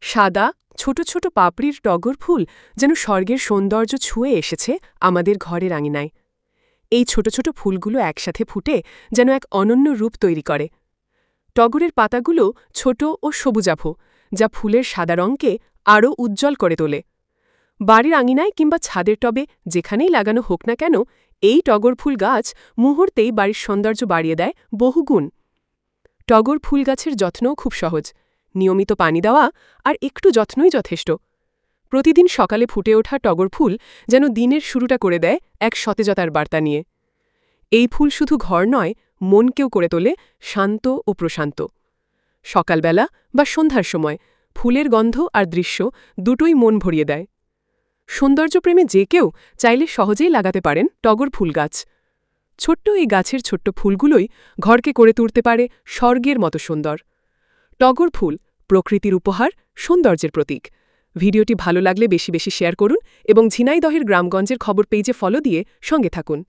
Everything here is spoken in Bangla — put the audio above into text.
সাদা ছোট ছোট পাপড়ির টগর ফুল যেন স্বর্গের সৌন্দর্য ছুঁয়ে এসেছে আমাদের ঘরের আঙিনায়। এই ছোট ছোট ফুলগুলো একসাথে ফুটে যেন এক অনন্য রূপ তৈরি করে। টগরের পাতাগুলো ছোট ও সবুজাভ, যা ফুলের সাদা রঙকে আরও উজ্জ্বল করে তোলে। বাড়ির আঙিনায় কিংবা ছাদের টবে যেখানেই লাগানো হোক না কেন, এই টগর ফুল গাছ মুহূর্তেই বাড়ির সৌন্দর্য বাড়িয়ে দেয় বহুগুণ। টগর ফুল গাছের যত্নও খুব সহজ। নিয়মিত পানি দেওয়া আর একটু যত্নই যথেষ্ট। প্রতিদিন সকালে ফুটে ওঠা টগর ফুল যেন দিনের শুরুটা করে দেয় এক সতেজতার বার্তা নিয়ে। এই ফুল শুধু ঘর নয়, মনকেও করে তোলে শান্ত ও প্রশান্ত। সকালবেলা বা সন্ধ্যার সময় ফুলের গন্ধ আর দৃশ্য দুটোই মন ভরিয়ে দেয়। সৌন্দর্যপ্রেমী যে কেউ চাইলে সহজেই লাগাতে পারেন টগর ফুল গাছ। ছোট্ট এই গাছের ছোট্ট ফুলগুলোই ঘরকে করে তুলতে পারে স্বর্গের মতো সুন্দর। টগর ফুল প্রকৃতির উপহার, সৌন্দর্যের প্রতীক। ভিডিওটি ভালো লাগলে বেশি বেশি শেয়ার করুন এবং ঝিনাইদহের গ্রামগঞ্জের খবর পেজে ফলো দিয়ে সঙ্গে থাকুন।